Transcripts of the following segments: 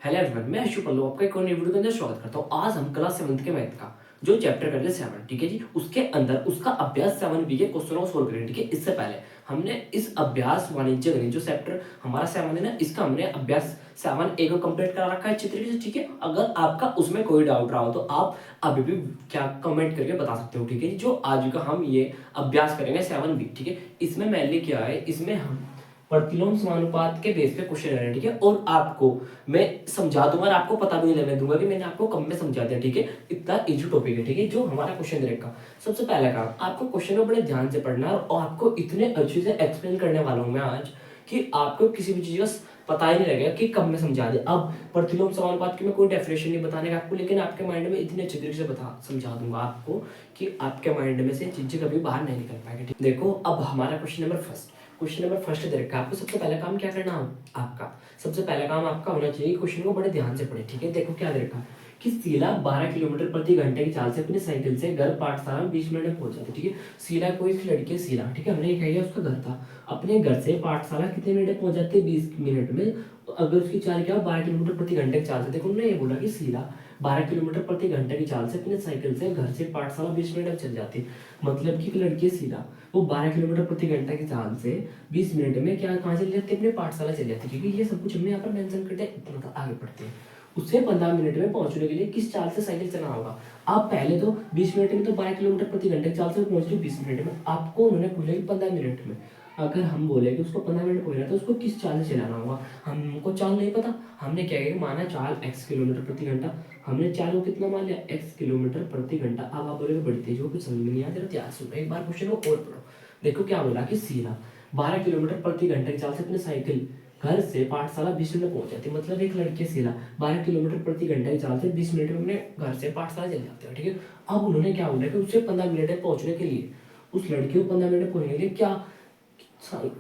Hello everyone, मैं अशु पल्लू आपका एक और नई वीडियो के अंदर स्वागत करता हूँ। आज हम क्लास 7th के मैथ का जो चैप्टर कर रहे हैं 7, ठीक है जी। उसके अंदर उसका अभ्यास 7B के क्वेश्चनों को सोल्व करेंगे, ठीक है। इससे पहले हमने इस अभ्यास वाणिज्य गणित जो चैप्टर हमारा 7 है ना, इसका हमने अभ्यास 7A को कंप्लीट करा रखा है अच्छी तरीके से, ठीक है। अगर आपका उसमें कोई डाउट रहा हो तो आप अभी भी क्या कमेंट करके बता सकते हो, ठीक है। जो आज का हम ये अभ्यास करेंगे 7B, ठीक है। इसमें मैंने क्या है, इसमें हम प्रतिलोम समानुपात के बेस पे क्वेश्चन है, ठीक है। और आपको मैं समझा दूंगा और आपको पता भी नहीं लगने दूंगा कि मैंने आपको कम में समझा दिया, ठीक है। इतना इजी टॉपिक है, ठीक है। जो हमारा क्वेश्चन रहेगा, सबसे पहला काम आपको क्वेश्चन को बड़े ध्यान से पढ़ना है और आपको इतने अच्छे से एक्सप्लेन करने वाला हूं मैं आज कि आपको किसी भी चीज का पता ही नहीं लगेगा कि कब में समझा दे। अब प्रतिलोम समानुपात की मैं कोई डेफिनेशन नहीं बताने का आपको, लेकिन आपके माइंड में इतने अच्छे तरीके से समझा दूंगा आपको कि आपके माइंड में से चीजें कभी बाहर नहीं निकल पाएगी, ठीक। देखो अब हमारा क्वेश्चन नंबर फर्स्ट दे रखा है आपको। सबसे पहला काम क्या करना है आपका, सबसे पहला काम आपका होना चाहिए क्वेश्चन को बड़े ध्यान से पढ़े, ठीक है। देखो क्या दे रखा है कि शीला 12 किलोमीटर प्रति घंटे की चाल से अपनी साइकिल से घर पाठशाला में 20 मिनट में पहुंच जाती है, ठीक है। शीला कोई लड़की है, शीला, ठीक है। हमने ये कहा उसका घर था, अपने घर से पाठशाला कितने मिनट में पहुंच जाती है, 20 मिनट में। तो अगर उसकी चाल क्या हो, 12 किलोमीटर प्रति घंटे की चाल से। देखो उन्होंने ये बोला कि शीला 12 किलोमीटर प्रति घंटे की चाल से अपने साइकिल से घर से पाठशाला 20 मिनट में चल जाती है। मतलब कि लड़की शीला वो 12 किलोमीटर प्रति घंटा की चाल से 20 मिनट में क्या कहाँ चली जाती है, अपने पाठशाला चली जाती है, क्योंकि ये सब कुछ हमने यहाँ पर मेंशन करते हैं। मतलब आगे पढ़ते हैं, उससे 15 मिनट में पहुंचने के लिए किस चाल से साइकिल चलाना होगा। आप पहले तो 20 मिनट में तो 12 किलोमीटर प्रति घंटे की चाल से पहुंच रहे 20 मिनट में, आपको उन्होंने बोला कि 15 मिनट में। अगर हम बोले कि उसको 15 मिनट पहुंचना तो उसको किस चाल से चलाना होगा, हमको चाल नहीं पता। हमने क्या किया, माना चाल x किलोमीटर प्रति घंटा, हमने चाल को कितना मान लिया, x किलोमीटर प्रति घंटा। अब आप बोलोगे बड़ी तेज हो, कुछ समझ में नहीं आता, ध्यान सुनो एक बार क्वेश्चन को और पढ़ो। देखो क्या बोला कि शीला 12 किलोमीटर प्रति घंटे की चाल से अपने साइकिल घर से पाठशाला 20 मिनट में पहुंच जाती है। मतलब एक लड़की शीला 12 किलोमीटर प्रति घंटे की चाल से 20 मिनट में अपने घर से पाठशाला चल जाते हैं, ठीक है। अब उन्होंने क्या बोला कि उसे 15 मिनट में पहुंचने के लिए, उस लड़की को 15 मिनट में पहुंचने के लिए क्या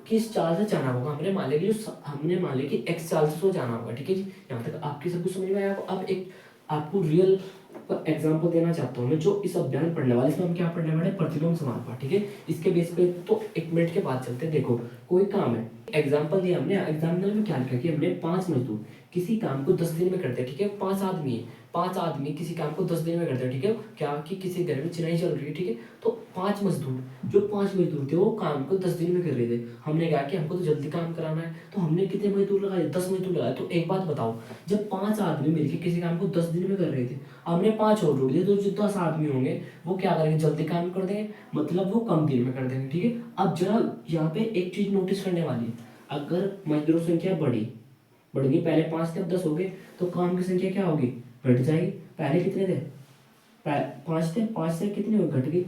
किस चाल से जाना होगा। हमने मान लिया कि एक्स चाल से जाना होगा, ठीक है जी। यहाँ तक आपकी सब कुछ समझ में आया। अब एक आपको रियल एग्जांपल देना चाहता हूँ मैं, जो इस अभियान पढ़ने वाले, इसमें हम क्या पढ़ने वाले, प्रतिलोम समानुपात, ठीक है। इसके बेस पे तो 1 मिनट के बाद चलते हैं। देखो कोई काम है, एग्जाम्पल दिया हमने, एग्जाम्पल में क्या लिखा कि हमने 5 मजदूर किसी काम को 10 दिन में करते हैं, ठीक है। 5 आदमी है, 5 आदमी किसी काम को 10 दिन में करते हैं, ठीक है। क्या कि किसी घर में चिनाई चल रही है, ठीक है। तो 5 मजदूर, जो 5 मजदूर थे वो काम को 10 दिन में कर रहे थे। हमने कहा कि हमको तो जल्दी काम कराना है, तो हमने कितने मजदूर लगाए, 10 मजदूर लगाए। तो एक बात बताओ, जब 5 आदमी मिलकर किसी काम को 10 दिन में कर रहे थे, हमने 5 और जोड़ दिए, तो जो 10 आदमी होंगे वो क्या करेंगे, जल्दी काम कर देंगे, मतलब वो कम दिन में कर देंगे, ठीक है। अब जरा यहाँ पे एक चीज नोटिस करने वाली है, अगर मजदूरों संख्या बढ़ गई, पहले 5 थे अब 10 हो गए, तो काम की संख्या क्या होगी, घट जाएगी। पहले कितने थे, 5 थे, 5 से कितने हो, घट गई।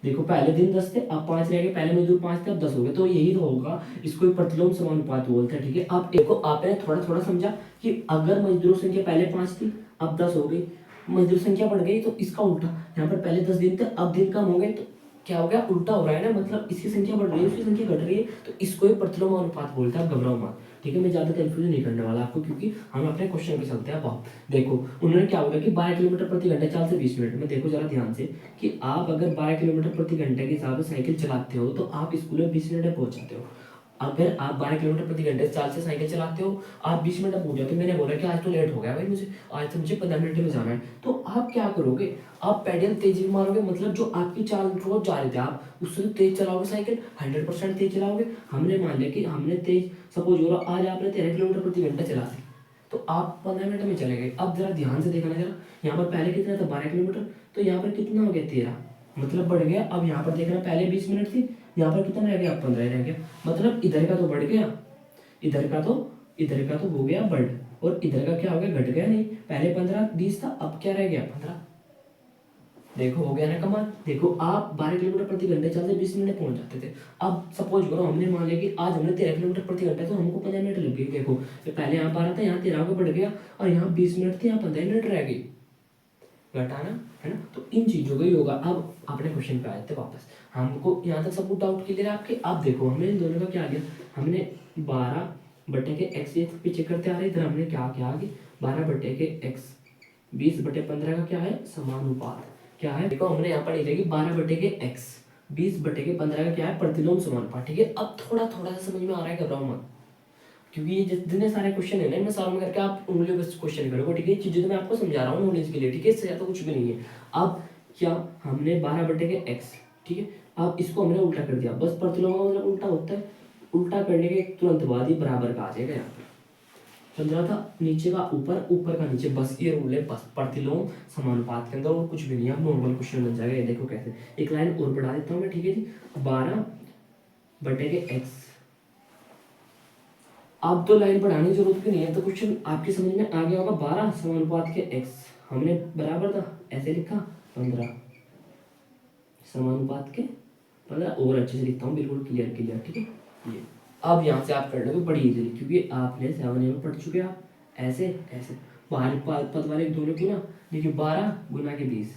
देखो पहले दिन 10 थे अब 5 रह गए, पहले मजदूर 5 थे अब 10 हो गए, तो यही तो होगा, इसको प्रतिलोम समानुपात बोलते हैं, ठीक है। अब देखो आपने थोड़ा थोड़ा समझा कि अगर मजदूरों संख्या पहले 5 थी अब 10 हो गई, मजदूर संख्या बढ़ गई, तो इसका उल्टा, यहाँ पर पहले 10 दिन थे अब दिन कम हो गए, तो क्या हो गया, उल्टा हो रहा है ना। मतलब इसकी संख्या बढ़ रही है, उसकी संख्या घट रही है, तो इसको ही प्रतिलोम अनुपात बोलते हैं। आप घबराओ मत, ठीक है। मैं ज्यादा कंफ्यूजन नहीं करने वाला आपको, क्योंकि हम अपने क्वेश्चन पे चलते हैं। अब देखो उन्होंने क्या बोला कि 12 किलोमीटर प्रति घंटे चाल से 20 मिनट में। देखो जरा ध्यान से कि आप अगर 12 किलोमीटर प्रति घंटे के हिसाब से साइकिल चलाते हो तो आप स्कूल में 20 मिनट में पहुंच जाते हो। अगर आप 12 किलोमीटर प्रति घंटे चाल से साइकिल चलाते हो, आप 20 मिनट में पहुंच जाते हो। मैंने बोला कि आज तो लेट हो गया भाई, मुझे आज तो मुझे 15 मिनट में जाना है, तो आप क्या करोगे, आप पेडल तेजी मारोगे। मतलब जो आपकी चाल रोज जा रहे थे आप उससे तो तेज चलाओगे साइकिल, 100% तेज चलाओगे। हमने मान लिया कि हमने तेज, सपोज हो रहा आज आपने 13 किलोमीटर प्रति घंटा चला दी, तो आप 15 मिनट में चले गए। अब जरा ध्यान से देखना, जरा यहाँ पर पहले कितना था 12 किलोमीटर, तो यहाँ पर कितना हो गया 13, मतलब बढ़ गया। अब यहाँ पर देखना पहले 20 मिनट थी, यहाँ पर कितना रह गया, 15 रह गया। मतलब इधर का तो बढ़ गया, इधर का तो हो गया बढ़, और इधर का क्या हो गया, घट गया नहीं। पहले 15 20 था, अब क्या रह गया 15। देखो हो गया ना कमाल। देखो आप 12 किलोमीटर प्रति घंटे चलते 20 मिनट पहुंच जाते थे। अब सपोज करो हमने मान लिया कि आज हमने 13 किलोमीटर प्रति घंटे, तो हमको 15 मिनट लग गई। देखो तो पहले यहाँ 12 था, यहाँ 13 को बढ़ गया, और यहाँ 20 मिनट थी, यहाँ 15 मिनट रह गई, घटाना है ना। तो इन चीजों का ही होगा। अब अपने क्वेश्चन पे आए थे वापस, हमको यहाँ तक सब कुछ डाउट क्लियर है आपके। अब देखो हमने इन दोनों का क्या किया, हमने 12 बटे के एक्स पीछे करते आ रहे, इधर हमने क्या किया आगे, 12 बटे के एक्स 20 बटे 15 का क्या है, समानुपात क्या है। देखो हमने यहाँ पर लिखा कि 12 बटे के एक्स 20 बटे के 15 का क्या है, प्रतिलोम समानुपात, ठीक है। अब थोड़ा थोड़ा सा समझ में आ रहा है, घबराओ मत। क्योंकि ये जितने सारे क्वेश्चन है ना, इनमें सारों में करके आप उंगलियों पे क्वेश्चन करोगे, ठीक है। चीजें तो मैं आपको समझा रहा हूँ नॉलेज के लिए, ठीक है, इससे ज्यादा कुछ भी नहीं है। अब क्या हमने 12/x, ठीक है, अब इसको हमने उल्टा कर दिया, बस प्रतिलोम का मतलब उल्टा होता है, उल्टा करने के तुरंत बाद ही बराबर का आ जाएगा। यहाँ पर 15 था, नीचे का ऊपर, ऊपर का नीचे, बस ये रूल है, बस प्रतिलोम समानुपात के अंदर, और कुछ भी नहीं है। अब नॉर्मल क्वेश्चन बन जाएगा। ये देखो कैसे, एक लाइन और बढ़ा देता हूँ मैं, ठीक है जी। 12/x, अब तो लाइन बढ़ाने की जरूरत भी नहीं है, तो क्वेश्चन आपके समझ में आ गया होगा। 12 समानुपात के x, हमने बराबर था ऐसे लिखा, 15 समानुपात के 15, और अच्छे से लिखता हूँ, बिल्कुल क्लियर क्लियर, ठीक है। ये अब यहाँ से आप कर लोगे बड़ी इजीली, क्योंकि आपने 7 में पढ़ चुके हैं। आप ऐसे ऐसे बाहर पद वाले दोनों गुना, देखिए 12 गुना के 20,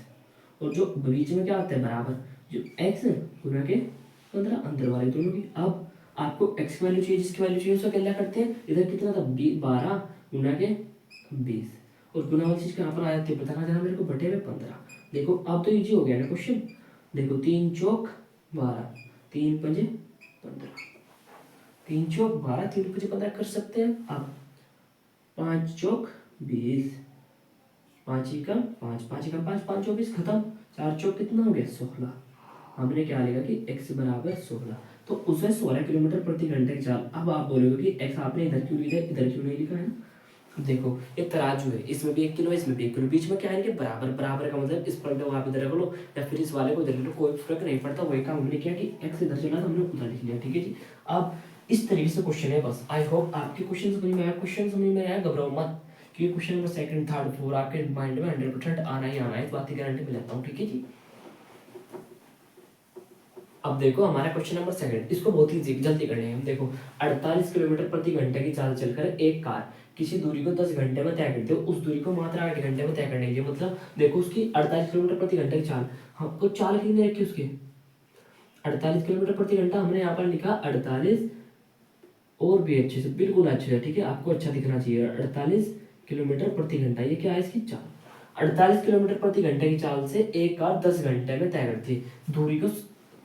और जो बीच में क्या आता है बराबर, जो x गुना के 15 अंदर वाले दोनों की। अब आपको x की वैल्यू चाहिए, जिसकी वैल्यू चाहिए उसको क्या करते हैं, इधर कितना था 12 गुना के 20, और गुना वाली चीज कहाँ पर आ जाती है बताना जरा मेरे को, बटे में 15। देखो अब तो इजी हो गया ना क्वेश्चन। देखो 3 चौक 12, 3 पंजे 15, 3 चौक 12, 3 पंजे 15 कर सकते हैं। अब 5 चौक 20, 5 एकम 5, 5 एकम 5, 5 24 खत्म। 4 चौक कितना हो गया 16। हमने क्या लिखा कि x बराबर 16, तो उसे 16 किलोमीटर प्रति घंटे की चाल। अब आप बोलोगे कि x आपने इधर क्यों लिखा है, इधर क्यों नहीं लिखा है ना। देखो ये तराजू है, इसमें भी 1 किलो है, इसमें भी 1 किलो, बीच में क्या है कि बराबर, बराबर का मतलब इस पर को आप इधर रख लो या फिर इस वाले को इधर रख लो, कोई फर्क नहीं पड़ता। वही काम हमने किया कि x इधर चला तो हमने उधर लिख लिया, ठीक है जी। अब इस तरीके से क्वेश्चन है, बस आई होप आपके क्वेश्चन समझ में आया। क्वेश्चन समझ में आया, घबराओ मत, क्योंकि question number second third four आपके माइंड में 100% आना ही आना है, इस बात की गारंटी मैं लेता हूँ, ठीक है जी। अब देखो हमारा क्वेश्चन नंबर सेकंड, इसको बहुत ही जल्दी करने हम। देखो 48 किलोमीटर प्रति घंटे की चाल चलकर एक कार किसी दूरी को 10 घंटे में तय करते हो, उस दूरी को मात्र 8 घंटे में तय करने के लिए, मतलब देखो उसकी 48 किलोमीटर प्रति घंटे की चाल, हमको चाल कितनी रखी उसकी 48 किलोमीटर प्रति घंटा, हमने यहाँ पर लिखा 48, और भी अच्छे से, बिल्कुल अच्छे से, ठीक है, आपको अच्छा दिखना चाहिए। 48 किलोमीटर प्रति घंटा, ये क्या है इसकी चाल। 48 किलोमीटर प्रति घंटे की चाल से एक कार 10 घंटे में तय करती है दूरी को,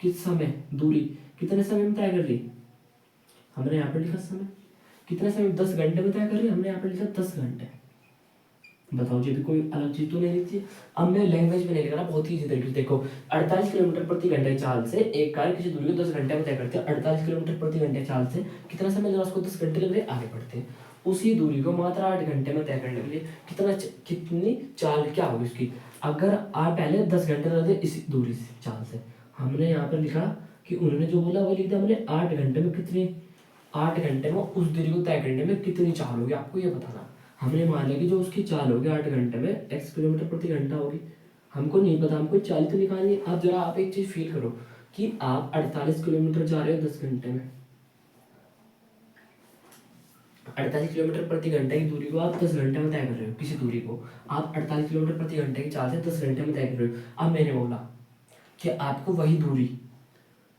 किस समय, दूरी कितने समय में तय कर ली, हमने यहाँ पर लिखा समय, कितने समय 10 घंटे में तय कर ली, हमने यहाँ पर लिखा 10 घंटे। बताओ जी, भी कोई अलग चीज तो नहीं लिखती। अब मैं लैंग्वेज में नहीं लिख रहा, बहुत ही इजी तरीके से। देखो 48 किलोमीटर प्रति घंटे की चाल से एक कार किसी दूरी को 10 घंटे में तय करती है, 48 किलोमीटर प्रति घंटे की चाल से कितना समय लगा उसको, 10 घंटे लग रहे, आगे बढ़ते हैं। उसी दूरी को मात्र 8 घंटे में तय करने के लिए कितनी चाल क्या होगी उसकी, अगर आप पहले 10 घंटे लगते इस दूरी से चाल से, हमने यहाँ पर लिखा कि उन्होंने जो बोला वो लिख दिया हमने, 8 घंटे में कितनी, 8 घंटे में उस दूरी को तय करने में कितनी चाल होगी, आपको ये बताना। हमने मान लिया कि जो उसकी चाल होगी 8 घंटे में x किलोमीटर प्रति घंटा होगी, हमको नहीं पता, हमको चाल तो निकालनी है। अब जरा आप एक चीज फील करो कि आप 48 किलोमीटर जा रहे हो 10 घंटे में, 48 किलोमीटर प्रति घंटे की दूरी को आप 10 घंटे में तय कर रहे हो, किसी दूरी को आप 48 किलोमीटर प्रति घंटे की चाल से 10 घंटे में तय कर रहे हो। अब मैंने बोला कि आपको वही दूरी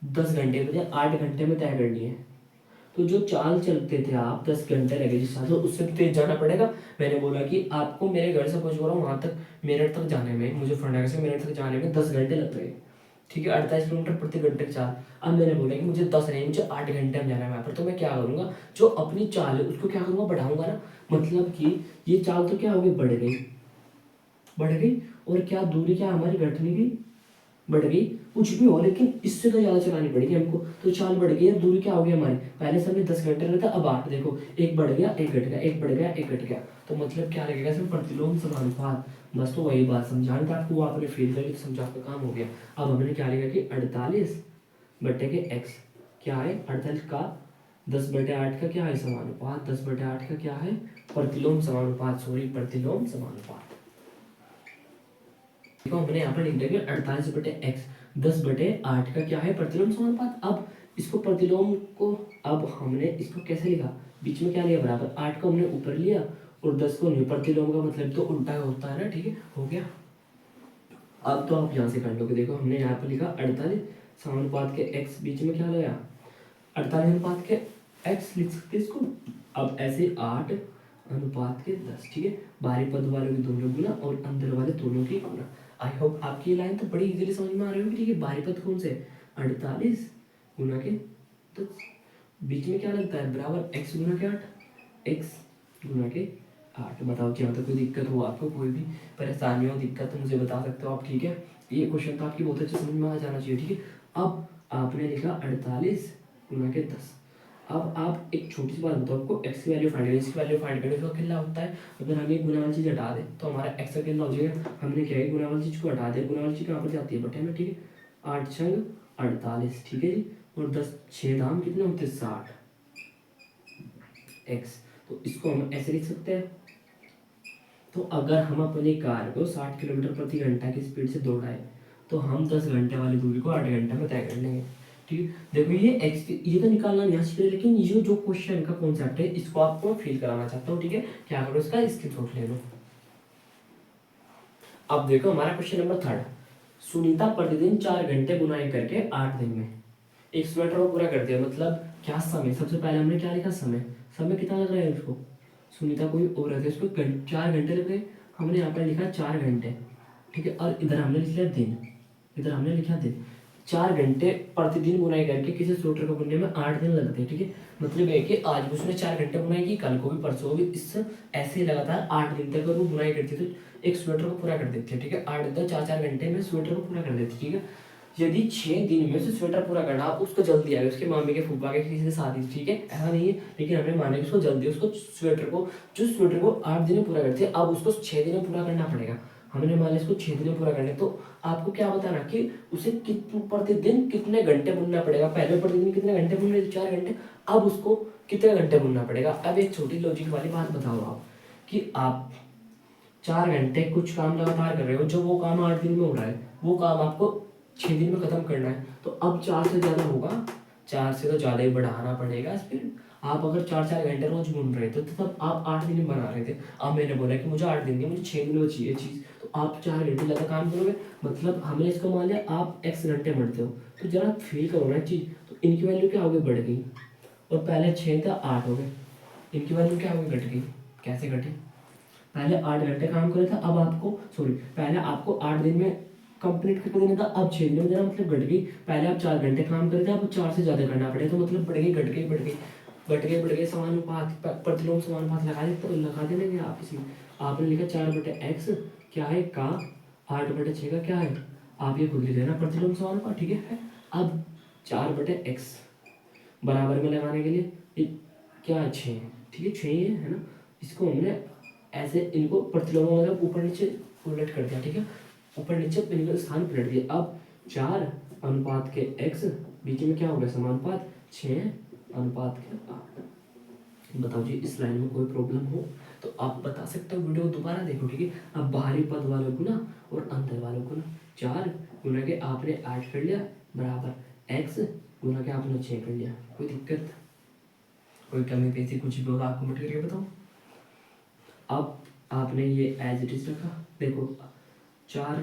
10 घंटे में 8 घंटे में तय करनी है, तो जो चाल चलते थे आप 10 घंटे लगे जिस साल, उससे तेज जाना पड़ेगा। मैंने बोला कि आपको मेरे घर से कुछ बोला वहां तक मेरठ तक जाने में, मुझे फरनागर से मेरठ तक जाने में 10 घंटे लग रहे हैं, ठीक है, 48 किलोमीटर प्रति घंटे की चाल। अब मैंने बोला कि मुझे 10 नहीं, मुझे 8 घंटे में जाना है वहाँ पर, तो मैं क्या करूंगा, जो अपनी चाल है उसको क्या करूंगा, बढ़ाऊंगा ना, मतलब कि ये चाल तो क्या होगी, बढ़ गई, बढ़ गई, और क्या दूरी क्या हमारी घट नहीं गई, बढ़ गई, कुछ भी हो, लेकिन इससे तो ज्यादा चलानी पड़ेगी हमको, तो चाल बढ़ गई है, दूरी क्या हो गई हमारी, पहले से हमने 10 घंटे रहता, अब 8, देखो एक बढ़ गया एक घट गया, एक बढ़ गया एक घट गया, तो मतलब क्या लगेगा इसमें, प्रतिलोम समानुपात। बस तो वही बात समझाना था आपको, वो आपने फील करके समझा का काम हो गया। अब हमने क्या लिखा कि 48 बटे के x क्या है, 48 का 10/8 का क्या है समानुपात, 10/8 का क्या है प्रतिलोम समानुपात, सॉरी प्रतिलोम समानुपात। देखो हमने यहाँ पर लिख दिया कि 48/x 10/8 का क्या है प्रतिलोम समानुपात। अब इसको प्रतिलोम को, अब हमने इसको कैसे लिखा, बीच में क्या लिया बराबर, 8 को हमने ऊपर लिया और 10 को नहीं, प्रतिलोम का मतलब तो उल्टा होता है ना, ठीक है, हो गया। अब तो आप यहाँ से कर लोगे, देखो हमने यहाँ पर लिखा 48 समानुपात के x, बीच में क्या लगाया 48 अनुपात के x लिख सकते हैं इसको। अब ऐसे 8 अनुपात के 10, ठीक है, बाहरी पद वालों की दोनों गुना और अंदर वाले दोनों की गुना। आई होप आपकी ये लाइन तो बड़ी इजीली समझ में आ रही होगी, ठीक है। बाहरी पद कौन से, 48 गुना के 10, बीच में क्या लगता है बराबर x गुना के 8, एक्स गुना के 8। बताओ क्या होता है? कोई दिक्कत हो आपको, कोई भी परेशानी हो, दिक्कत तो मुझे बता सकते हो आप, ठीक है। ये क्वेश्चन तो आपकी बहुत अच्छे समझ में आ जाना चाहिए, ठीक है। अब आपने लिखा 48 गुना के 10। अब आप एक छोटी सी बात बताओ, आपको एक्स की वैल्यू फाइंड करनी, इसकी वैल्यू फाइंड करने का कितना होता है? अगर हम ये गुना वाली चीज़ हटा दें तो हमारा एक्स का कितना हो जाएगा? हमने क्या है, गुना वाली चीज़ को हटा दिया, गुना वाली चीज़ कहाँ पर जाती है? बटे में, ठीक है। 8 छंग 48, ठीक है जी। और 10 6 दाम कितने होते हैं? 60 एक्स। तो इसको हम ऐसे लिख सकते हैं। तो अगर हम अपनी कार को 60 किलोमीटर प्रति घंटा की स्पीड से दौड़ाए तो हम 10 घंटे वाली दूरी को 8 घंटे में तय कर लेंगे, ठीक है। देखो ये एक्स ये तो निकालना नहीं आसान, लेकिन ये जो क्वेश्चन का कॉन्सेप्ट है इसको आपको फील कराना चाहता हूँ, ठीक है। क्या करो, इसका स्क्रीनशॉट ले लो। अब देखो हमारा क्वेश्चन नंबर 3। सुनीता प्रतिदिन 4 घंटे बुनाई करके 8 दिन में एक स्वेटर को पूरा कर दिया। मतलब क्या समय? सबसे पहले हमने क्या लिखा? समय। समय कितना लग रहा है उसको? सुनीता कोई औरत है, उसको 4 घंटे लग गए। हमने यहाँ पर लिखा 4 घंटे, ठीक है। और इधर हमने लिख लिया दिन, इधर हमने लिखा दिन। 4 घंटे प्रतिदिन बुनाई करके किसी स्वेटर को बुनने में 8 दिन लगते हैं, ठीक है। मतलब है कि आज भी उसने 4 घंटे बुनाई की, कल को भी, परसों को भी, इससे ऐसे ही लगातार 8 दिन तक वो बुनाई करती है, तो एक स्वेटर को पूरा कर देती है, ठीक है। 8 दिन तक 4 घंटे में स्वेटर को पूरा कर देती है, ठीक है। यदि 6 दिन में से स्वेटर पूरा करना, आप उसको जल्दी आए, उसके मामी के फूफा के किसी से शादी, ठीक है, ऐसा नहीं है, लेकिन हमने माने उसको जल्दी, उसको स्वेटर को जो स्वेटर को 8 दिन में पूरा करती है, अब उसको 6 दिन में पूरा करना पड़ेगा। हमने मान लिया इसको 6 दिन में पूरा करना है, तो आपको क्या बताना कि उसे प्रतिदिन कितने घंटे बुनना पड़ेगा। पहले प्रतिदिन कितने घंटे बुन रहे थे? 4 घंटे। अब उसको कितने घंटे बुनना पड़ेगा? अब एक छोटी लॉजिक वाली बात बताओ आप, कि आप 4 घंटे कुछ काम लगातार कर रहे हो, जो वो काम 8 दिन में हो रहा है, वो काम आपको 6 दिन में खत्म करना है। तो अब 4 से ज़्यादा होगा, 4 से तो ज़्यादा ही बढ़ाना पड़ेगा स्पीड। आप अगर 4 घंटे रोज बुन रहे थे तो तब आप 8 दिन में बना रहे थे। अब मैंने बोला कि मुझे 8 दिन की, मुझे 6 दिन में चाहिए चीज़, तो आप 4 घंटे ज़्यादा काम करोगे। मतलब हमने इसको मान लिया आप x घंटे बढ़ते हो, तो जरा फील करो ना चीज़। तो इनकी वैल्यू क्या हो गई? बढ़ गई। और पहले 6 था 8 हो गए, इनकी वैल्यू क्या हो गई? घट गई। कैसे घटी? पहले 8 घंटे काम करे था, अब आपको पहले आपको 8 दिन में कंप्लीट करके देना था, अब 6 दिन में देना, मतलब घट गई। पहले आप 4 घंटे काम करे थे, अब 4 से ज़्यादा करना पड़ेगा, तो मतलब बढ़ गई, घट गई, बढ़ गई, बढ़ गए समानुपात, प्रतिलोम समानुपात लगा देंगे आप इसी। आपने लिखा 4/x क्या है? का 8/6 का क्या है? आप ये खुद लिख लेना, प्रतिलोम समानुपात, ठीक है। अब 4/x बराबर में लगाने के लिए ये क्या है? 6, ठीक है, 6 है ना। इसको हमने ऐसे इनको प्रतिलोम मतलब ऊपर नीचे उलट कर दिया, ठीक है, ऊपर नीचे इनका स्थान पलट दिया। अब 4/x बीच में क्या हो गया? समानुपात 6/8। बताओ जी, इस लाइन में कोई प्रॉब्लम हो तो आप बता सकते हो, वीडियो दोबारा देखो, ठीक है। अब बाहरी पद वालों को ना और अंदर वालों को ना 4 गुना के आपने 8 कर लिया बराबर x गुना के आपने 6 कर लिया। कोई दिक्कत, कोई कमी पेशी कुछ भी होगा आपको मत करके बताओ। अब आपने ये एज इट इज रखा, देखो 4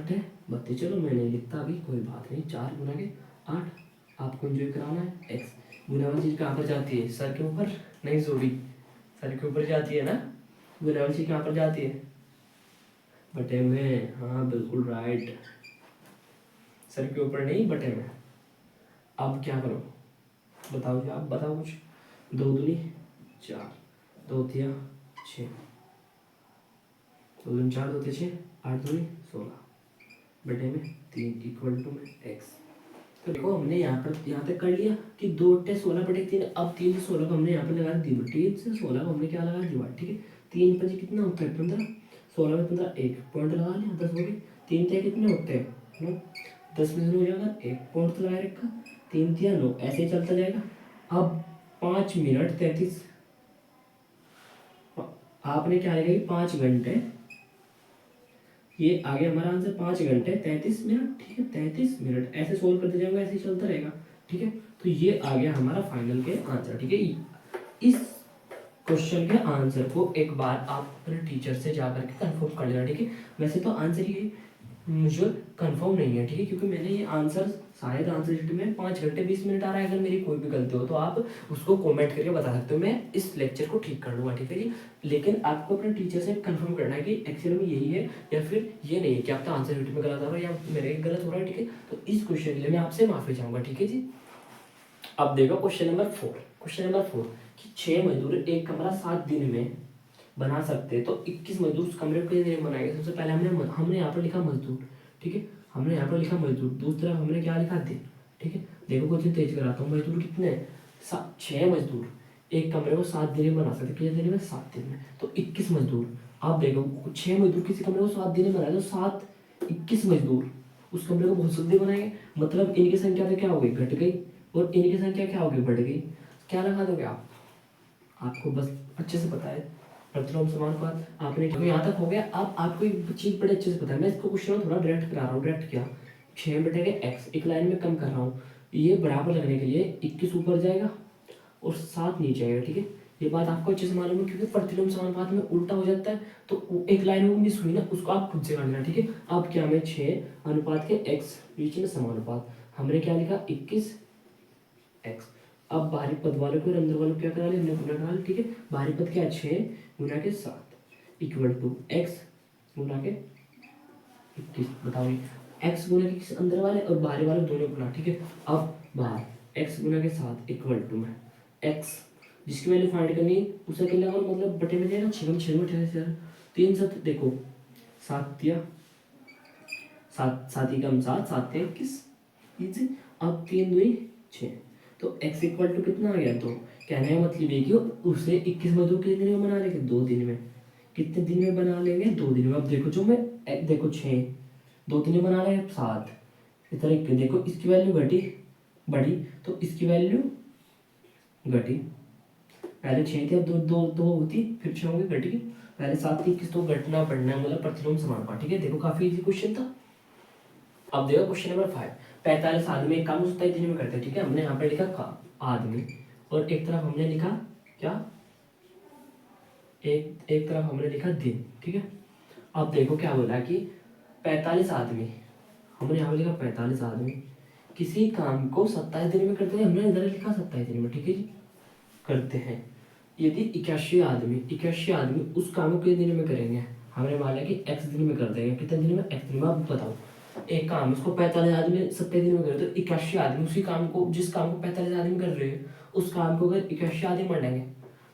बत्ती, चलो मैं नहीं लिखता अभी, कोई बात नहीं। 4 गुना के 8 आपको एंजॉय कराना है। x गुना वाली चीज कहाँ पर जाती है? सर के ऊपर नहीं, सॉरी, सर के ऊपर जाती है ना। गुना वाली चीज कहाँ पर जाती है? बटे में। हाँ बिल्कुल राइट, सर के ऊपर नहीं, बटे में। अब क्या करो बताओ जी, आप बताओ कुछ। 2 दूनी 4, 2 तिया 6, 2 दूनी 4, 2 तिया 6, 8 दूनी 16 बटे में 3 इक्वल टू में x। तो देखो हमने यहाँ तक कर लिया कि 2/16/3। अब 3 से 16 को हमने यहाँ पर लगा दिया, 3 से 16 को हमने क्या लगा दिया, ठीक है। 3 5 कितना होता है? 15, 16 में 15, 1 पॉइंट लगा लिया, 10 हो गए। 3 तिया कितने होते हैं? 10 में 0 हो जाएगा, 1 पॉइंट तो लगाए रखा, 3 तिया 9, ऐसे ही चलता जाएगा। अब 5 मिनट 33, आपने क्या लिखा कि 5 घंटे, ये आ गया हमारा आंसर 5 घंटे 33 मिनट, ठीक है। 33 मिनट ऐसे सोल्व करते जाएंगे, ऐसे ही चलता रहेगा, ठीक है। तो ये आ गया हमारा फाइनल के आंसर, ठीक है। इस क्वेश्चन के आंसर को एक बार आप अपने टीचर से जाकर के कंफर्म कर लेना, ठीक है। वैसे तो आंसर ये मुझे कंफर्म नहीं है, ठीक है, क्योंकि मैंने ये आंसर शायद आंसर शीट में 5 घंटे 20 मिनट आ रहा है। अगर मेरी कोई भी गलती हो तो आप उसको कमेंट करके बता सकते हो, मैं इस लेक्चर को ठीक कर लूँगा, ठीक है जी। लेकिन आपको अपने टीचर से कंफर्म करना है कि एक्चुअली में यही है या फिर ये नहीं है, कि आपका आंसर शीट में गलत आ रहा है या मेरे गलत हो रहा है, ठीक है। तो इस क्वेश्चन के लिए मैं आपसे माफी चाहूँगा, ठीक है जी। अब देखो क्वेश्चन नंबर 4। क्वेश्चन नंबर 4 कि 6 मजदूर एक कमरा 7 दिन में बना सकते हैं, तो 21 मजदूर उस कमरे को कितने दिन में बनाएंगे। सबसे पहले हमने यहाँ पर लिखा मजदूर, ठीक है, हमने यहाँ पर लिखा मजदूर, दूसरी तरफ हमने क्या लिखा दिन, ठीक है। देखो क्वेश्चन तेज कराता हूँ, मजदूर कितने हैं, 6 मजदूर एक कमरे को 7 दिन में बना सकते, कितने दिन में, 7 दिन में, तो 21 मजदूर। आप देखो 6 मजदूर किसी कमरे को 7 दिन में बनाए तो 7 21 मजदूर उस कमरे को बहुत जल्दी बनाएंगे, मतलब इनकी संख्या तो क्या हो गई, घट गई, और इनकी संख्या क्या हो गई, बढ़ गई। क्या लगा दोगे आप, आपको बस अच्छे से पता है प्रतिलोम समानुपात, आपने जो यहाँ तक हो गया। अब आपको एक चीज बड़े अच्छे से पता है, मैं इसको क्वेश्चन थोड़ा डायरेक्ट करा रहा हूँ, डायरेक्ट क्या, 6/x एक लाइन में कम कर रहा हूँ, ये बराबर लगने के लिए 21 ऊपर जाएगा और 7 नीचे आएगा, ठीक है। ये बात आपको अच्छे से मालूम है, क्योंकि प्रतिलोम समानुपात में उल्टा हो जाता है, तो एक लाइन में मिस हुई ना, उसको आप खुद से काट लेना, ठीक है। अब क्या, में 6 अनुपात के x बीच में समानुपात, हमने क्या लिखा, 21x। अब बाहरी पद वालों को और अंदर वालों को क्या करा लिया, हमने गुना करा लिया, ठीक है। बाहरी पद क्या है, 6 गुना के 7 इक्वल टू x गुना के 21। बताओ x गुना के किस अंदर वाले और बाहरी वाले दोनों गुना, ठीक है। अब बाहर x गुना के 7 इक्वल टू में x जिसकी वैल्यू फाइंड करनी है उसे क्या लगा, मतलब बटे में जाएगा, 6 में 3 7, देखो 7 दिया, 7 ही कम 7 7 21 इजी। अब 3 2 6, तो x इक्वल टू कितना आ गया, तो कहने का मतलब ये कि उसे 21 मजदूर कितने दिन में बना लेंगे, 2 दिन में। कितने दिन में बना लेंगे, 2 दिन में। अब देखो जो मैं देखो 6 2 दिन में बना रहे 7, इस तरह के देखो इसकी वैल्यू घटी बढ़ी, तो इसकी वैल्यू घटी, पहले 6 थी, अब 2 होती, फिर 6 होंगे, घटी, पहले 7 थी, किस तो घटना बढ़ना, मतलब प्रतिलोम समानुपात, ठीक है। देखो काफी इजी क्वेश्चन था। अब देखो क्वेश्चन नंबर 5, 45 आदमी एक काम 27 दिन में करते हैं, ठीक है। हमने यहाँ पे लिखा आदमी, और एक तरफ हमने लिखा क्या, एक तरफ हमने लिखा दिन, ठीक है। अब देखो क्या बोला कि 45 आदमी, हमने यहाँ पे लिखा 45 आदमी किसी काम को 27 दिन में करते हैं, हमने इधर लिखा 27 दिन में, ठीक है जी, करते हैं। यदि 81 आदमी उस काम को कितने दिन में करेंगे, हमने माना कि x दिन में कर देंगे, कितने दिन में, x दिन में। अब बताओ एक काम उसको 45 आदमी 27 दिन में करे, तो 81 आदमी उसी काम को, जिस काम को 45 आदमी कर रहे हैं उस काम को अगर 81 आदमी बढ़ाएंगे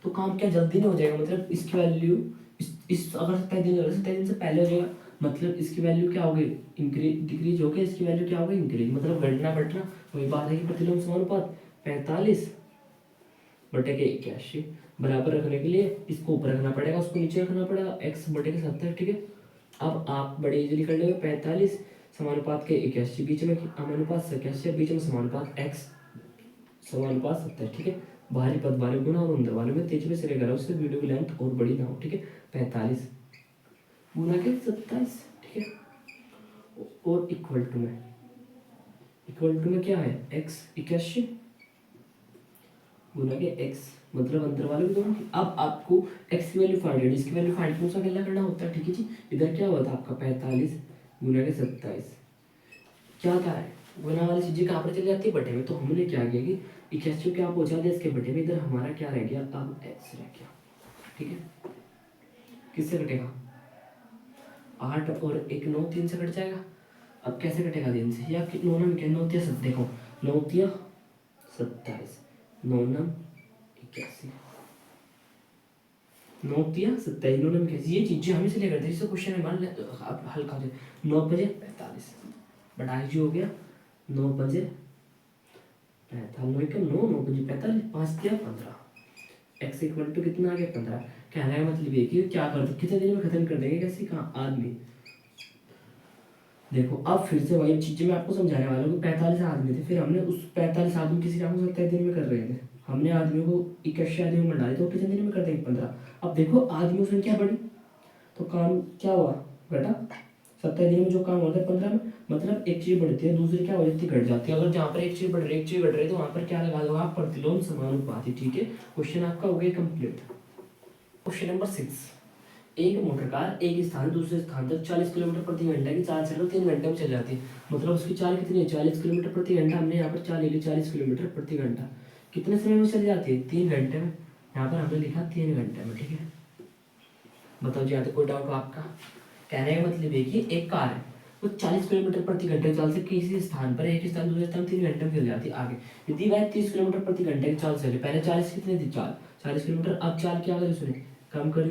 तो काम क्या जल्दी नहीं हो जाएगा, मतलब इसकी वैल्यू इस अगर 27 दिन 27 दिन से पहले हो जाएगा, मतलब इसकी वैल्यू क्या होगी, इंक्रीज डिक्रीज होगी, इसकी वैल्यू क्या होगी, इंक्रीज, मतलब घटना बढ़ना। वही बात है कि प्रतिलोम समानुपात 45 बटे के 81 बराबर रखने के लिए इसको ऊपर रखना पड़ेगा, उसको नीचे रखना पड़ेगा, x बटे के 70, ठीक है। अब आप बड़े इजीली कर लेंगे, 45 समानुपात के 81 बीच में अनुपात 81 बीच में समानुपात x समानुपात 70, ठीक है। बाहरी पद वाले गुना और अंदर वाले में 23 में से लेकर उससे वीडियो की लेंथ और बड़ी ना हो, ठीक है। 45 गुना के 27, ठीक है, और इक्वल टू में क्या है, x 81 गुना के x, मतलब अंदर वाले भी दोनों। अब आपको x की वैल्यू फाइंड करनी, इसकी वैल्यू फाइंड करने उसका क्या करना होता है, ठीक है जी। इधर क्या हुआ था आपका 45 गुना के 27, क्या है गुना वाली चीजें कहाँ पर चली जाती है, बटे में। तो हमने क्या किया कि 81 क्या पहुंचा दिया इसके बटे में, इधर हमारा क्या रह गया, अब x रह गया, ठीक है। किससे कटेगा, 8 और 1 9 3 से कट जाएगा। अब कैसे कटेगा 3 से, या 9 में क्या 9 तिया, देखो 9 तिया 27, 9 9 81, 9 तिया 27, 9 9 81। ये चीजें हम इसे लेकर जैसे क्वेश्चन में मान ले हल्का हो जाए, 9 बजे 45 बढ़ाई जी हो गया, 9 बजे 45 9 9 बजे 45 5 तिया 15, x इक्वल टू कितना आ गया 15। कहने का मतलब ये कि क्या कर कितने दिन में खत्म कर देंगे, कैसे कहाँ आदमी। देखो अब फिर से वही चीजें मैं आपको समझाने वाला हूँ। 45 आदमी थे, फिर हमने उस 45 आदमी किसी काम को 27 दिन में कर रहे थे, हमने आदमियों को 81 आदमी में बढ़ा दिया, तो कितने दिन में कर देंगे 15। अब देखो आदमियों की संख्या बढ़ी तो काम क्या हुआ, घटा। 27 दिन में जो काम होता है 15 में, मतलब एक चीज बढ़ती है दूसरी क्या हो जाती है, घट जाती है। अगर जहाँ पर एक चीज बढ़ रही है एक चीज घट रही है तो वहां पर क्या लगा दो आप, प्रतिलोम समानुपाती, ठीक है। क्वेश्चन आपका हो गया कंप्लीट। क्वेश्चन नंबर 6, एक मोटर कार एक स्थान दूसरे स्थान तक 40 किलोमीटर प्रति घंटा की चाल चलो 3 घंटे में चल जाती है, मतलब उसकी चाल कितनी है, 40 किलोमीटर प्रति घंटा। हमने यहाँ पर चाल ले ली 40 किलोमीटर प्रति घंटा, कितने समय में चल जाती है, 3 घंटे में। यहाँ पर हमने लिखा 3 घंटे में, ठीक है। बताओ जी यहाँ तक कोई डाउट हो आपका। कहने का मतलब ये कि एक कार है वो 40 किलोमीटर प्रति घंटे की चाल से किसी स्थान पर एक स्थान दूसरे स्थान 3 घंटे में चल जाती है आगे। यदि वह 30 किलोमीटर प्रति घंटे की चाल से चले, पहले 40 कितनी थी चाल, 40 किलोमीटर, अब चाल क्या करी उसने, कम करी,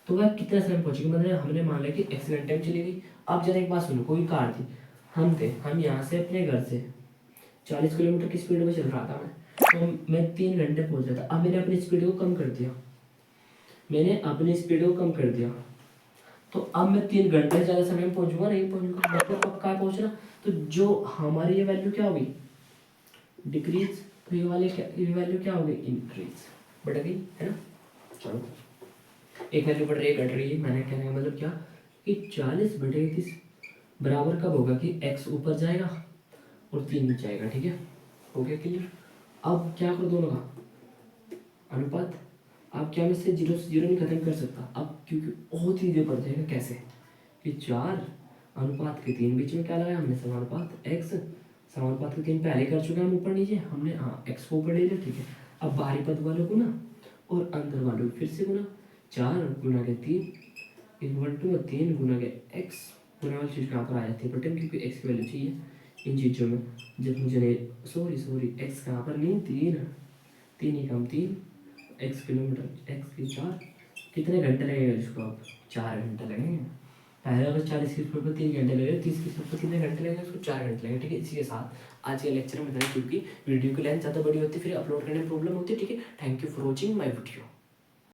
तो वह कितना समय पहुंचेगी, मतलब हमने मान लिया कि x घंटे में चली गई। अब जरा एक बात सुनो, कोई कार थी, हम यहाँ से अपने घर से 40 किलोमीटर की स्पीड में चल रहा था मैं, तो मैं 3 घंटे पहुंच रहा था। अब मैंने अपनी स्पीड को कम कर दिया, तो अब मैं 3 घंटे से ज़्यादा समय में पहुंचूंगा, नहीं पहुंचूंगा, मतलब अब कहाँ पहुंचना, तो जो हमारी ये वैल्यू क्या होगी, डिक्रीज, तो ये वैल्यू क्या होगी, इंक्रीज, बढ़ गई है ना। चलो, एक वैल्यू बढ़ रही है, घट रही है, मैंने कहने का मतलब क्या कि 40/30 बराबर कब होगा कि x ऊपर जाएगा और 3 नीचे आएगा, ठीक है, हो गया क्लियर। अब क्या करो दोनों का अनुपात, अब क्या मैं इससे 0 से 0 नहीं खत्म कर सकता अब, क्योंकि बहुत ही पड़ जाएगा, कैसे कि 4:3 बीच में क्या लगाया हमने, समानुपात x, समानुपात के 3 पहले कर चुके हैं हम, ऊपर नीचे हमने, हाँ x को ऊपर ले लिया, ठीक है। अब बाहरी पद वालों को ना और अंदर वालों को फिर से गुना, 4×3 = 3 गुना के x, गुना वाली चीज़ कहाँ पर आ जाती है बटन, क्योंकि x की वैल्यू चाहिए इन चीज़ों में। जब मुझे सॉरी x कहाँ पर नहीं, 3 ही कम 3 x किलोमीटर, x की 4, कितने घंटे लगेगा इसको, अब 4 घंटे लगेंगे। पहले अगर 40 की स्पीड पर 3 घंटे लगे, 30 की स्पीड पर कितने घंटे लगेंगे, उसको 4 घंटे लगेंगे, ठीक है। इसी के साथ आज के लेक्चर में इतना, क्योंकि वीडियो की लेंथ ज़्यादा बड़ी होती है फिर अपलोड करने में प्रॉब्लम होती है, ठीक है। Thank you for watching my video.